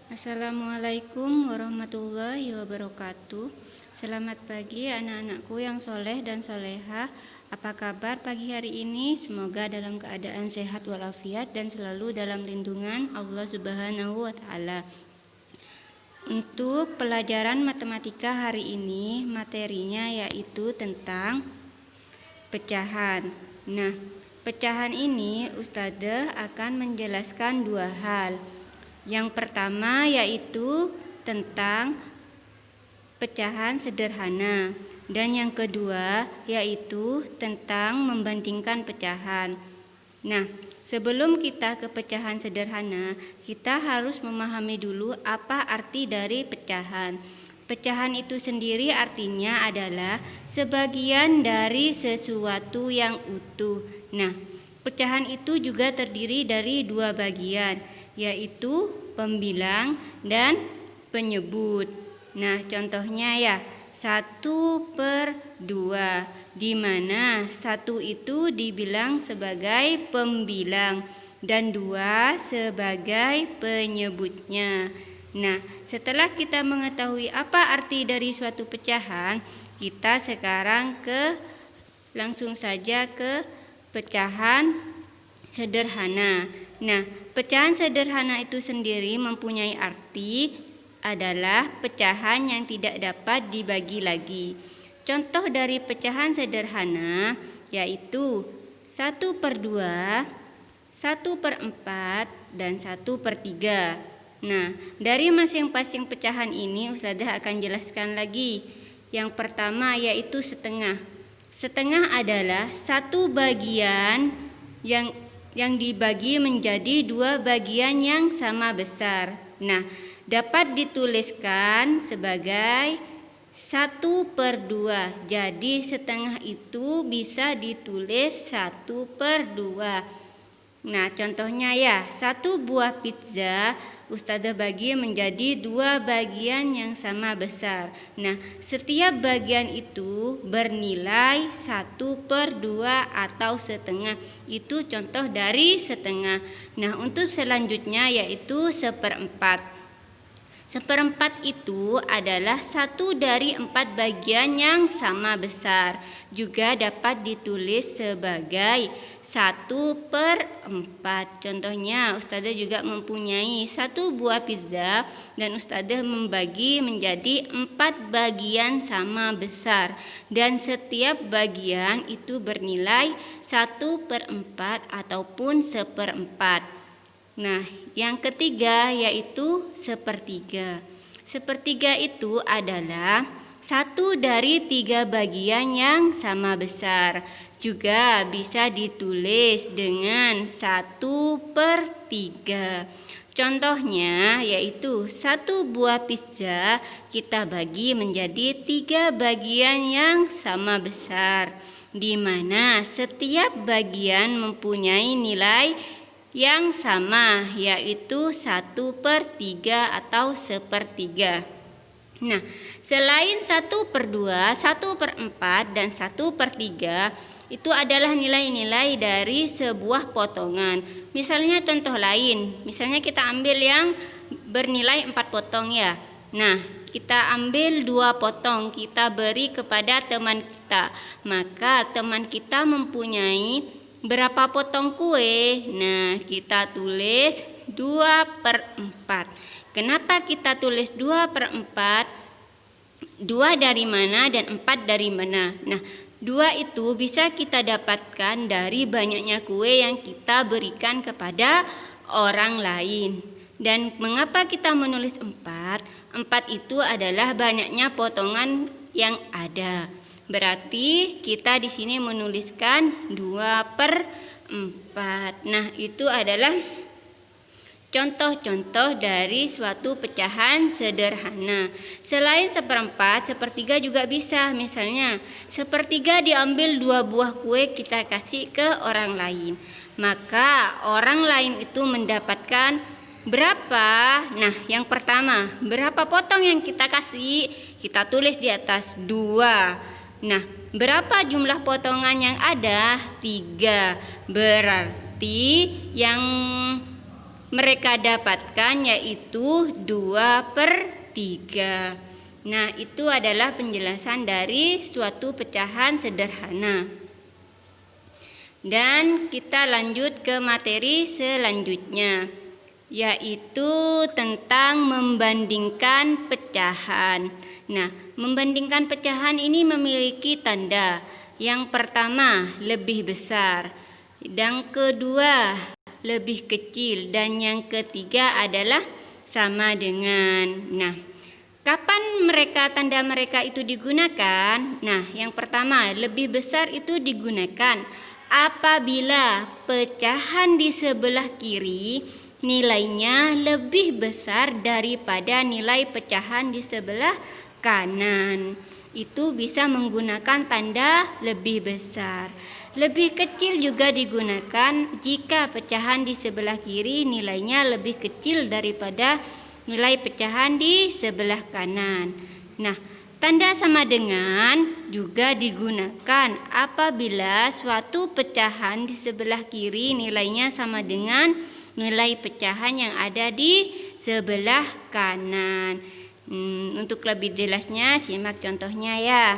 Assalamualaikum warahmatullahi wabarakatuh. Selamat pagi anak-anakku yang soleh dan soleha. Apa kabar pagi hari ini? Semoga dalam keadaan sehat walafiat dan selalu dalam lindungan Allah Subhanahu wa Ta'ala. Untuk pelajaran matematika hari ini, materinya yaitu tentang pecahan. Nah, pecahan ini Ustadzah akan menjelaskan dua hal. Yang pertama yaitu tentang pecahan sederhana, dan yang kedua yaitu tentang membandingkan pecahan. Nah, sebelum kita ke pecahan sederhana, kita harus memahami dulu apa arti dari pecahan. Pecahan itu sendiri artinya adalah sebagian dari sesuatu yang utuh. Nah, pecahan itu juga terdiri dari dua bagian, yaitu pembilang dan penyebut. Nah, contohnya ya 1/2, di mana 1 itu dibilang sebagai pembilang dan 2 sebagai penyebutnya. Nah, setelah kita mengetahui apa arti dari suatu pecahan, kita sekarang langsung saja ke pecahan sederhana. Nah, pecahan sederhana itu sendiri mempunyai arti adalah pecahan yang tidak dapat dibagi lagi. Contoh dari pecahan sederhana yaitu 1/2, 1/4, dan 1/3. Nah, dari masing-masing pecahan ini Ustazah akan jelaskan lagi. Yang pertama yaitu setengah. Setengah adalah satu bagian yang dibagi menjadi dua bagian yang sama besar. Nah, dapat dituliskan sebagai 1/2. Jadi setengah itu bisa ditulis 1/2. Nah, contohnya ya, 1 buah pizza Ustazah bagi menjadi 2 bagian yang sama besar. Nah, setiap bagian itu bernilai 1/2 atau setengah. Itu contoh dari setengah. Nah, untuk selanjutnya yaitu 1/4. 1/4 itu adalah 1 dari 4 bagian yang sama besar. Juga dapat ditulis sebagai 1/4. Contohnya, Ustazah juga mempunyai 1 buah pizza dan Ustazah membagi menjadi 4 bagian sama besar. Dan setiap bagian itu bernilai 1/4 ataupun 1/4. Nah, yang ketiga yaitu 1/3. 1/3 itu adalah 1 dari 3 bagian yang sama besar. Juga bisa ditulis dengan 1/3. Contohnya yaitu 1 buah pizza kita bagi menjadi 3 bagian yang sama besar, di mana setiap bagian mempunyai nilai yang sama, yaitu 1/3 atau 1/3. Nah, selain 1/2, 1/4, dan 1/3 itu adalah nilai-nilai dari sebuah potongan. Misalnya contoh lain, misalnya kita ambil yang bernilai 4 potong ya. Nah, kita ambil 2 potong, kita beri kepada teman kita. Maka teman kita mempunyai berapa potong kue? Nah, kita tulis 2/4. Kenapa kita tulis 2/4? 2 dari mana dan 4 dari mana? Nah, 2 itu bisa kita dapatkan dari banyaknya kue yang kita berikan kepada orang lain. Dan mengapa kita menulis 4? 4 itu adalah banyaknya potongan yang ada. Berarti kita di sini menuliskan 2/4. Nah, itu adalah contoh-contoh dari suatu pecahan sederhana. Selain 1/4, 1/3 juga bisa. Misalnya, 1/3 diambil 2 buah kue kita kasih ke orang lain. Maka orang lain itu mendapatkan berapa? Nah, yang pertama, berapa potong yang kita kasih? Kita tulis di atas 2. Nah, berapa jumlah potongan yang ada? 3. Berarti yang mereka dapatkan, yaitu 2/3. Nah, itu adalah penjelasan dari suatu pecahan sederhana. Dan kita lanjut ke materi selanjutnya, yaitu tentang membandingkan pecahan. Nah, membandingkan pecahan ini memiliki tanda. Yang pertama, lebih besar. Yang kedua, lebih kecil. Dan yang ketiga adalah sama dengan. Nah, kapan tanda mereka itu digunakan? Nah, yang pertama, lebih besar itu digunakan apabila pecahan di sebelah kiri nilainya lebih besar daripada nilai pecahan di sebelah kanan. Itu bisa menggunakan tanda lebih besar. Lebih kecil juga digunakan jika pecahan di sebelah kiri nilainya lebih kecil daripada nilai pecahan di sebelah kanan. Nah, tanda sama dengan juga digunakan apabila suatu pecahan di sebelah kiri nilainya sama dengan nilai pecahan yang ada di sebelah kanan. Untuk lebih jelasnya simak contohnya ya.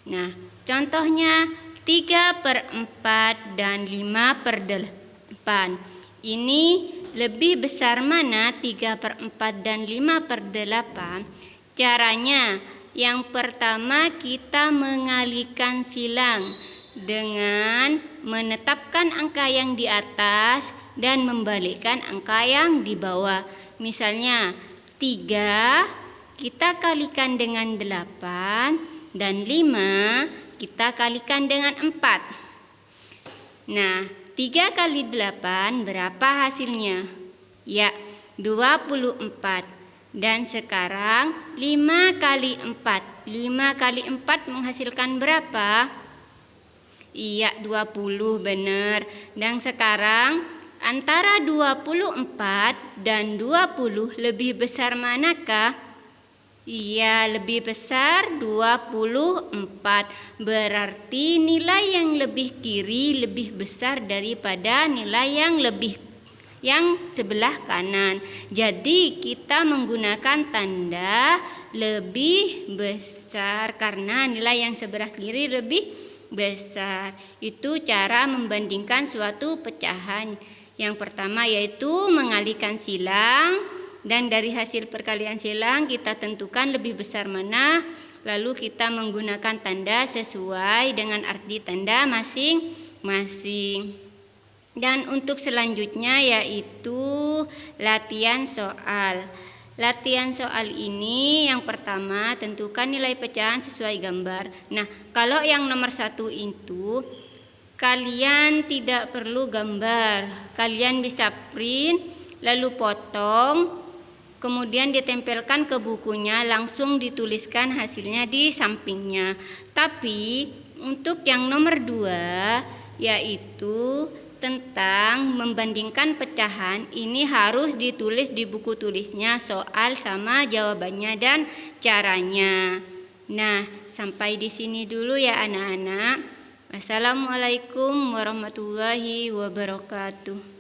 Nah, contohnya 3/4 dan 5/8. Ini lebih besar mana 3/4 dan 5/8? Caranya, yang pertama kita mengalihkan silang dengan menetapkan angka yang di atas dan membalikkan angka yang di bawah. Misalnya 3 kita kalikan dengan 8 dan 5 kita kalikan dengan 4. Nah, 3 kali 8 berapa hasilnya? Ya, 24. Dan sekarang 5 kali 4. 5 kali 4 menghasilkan berapa? Iya, 20, benar. Dan sekarang antara 24 dan 20 lebih besar manakah? Iya, lebih besar 24. Berarti nilai yang lebih kiri lebih besar daripada nilai yang sebelah kanan. Jadi kita menggunakan tanda lebih besar karena nilai yang sebelah kiri lebih besar. Itu cara membandingkan suatu pecahan. Yang pertama yaitu mengalihkan silang, dan dari hasil perkalian silang kita tentukan lebih besar mana, lalu kita menggunakan tanda sesuai dengan arti tanda masing-masing. Dan untuk selanjutnya yaitu latihan soal. Latihan soal ini yang pertama tentukan nilai pecahan sesuai gambar. Nah, kalau yang nomor 1 itu kalian tidak perlu gambar. Kalian bisa print lalu potong, kemudian ditempelkan ke bukunya, langsung dituliskan hasilnya di sampingnya. Tapi untuk yang nomor 2 yaitu tentang membandingkan pecahan, ini harus ditulis di buku tulisnya soal sama jawabannya dan caranya. Nah, sampai di sini dulu ya anak-anak. Assalamualaikum warahmatullahi wabarakatuh.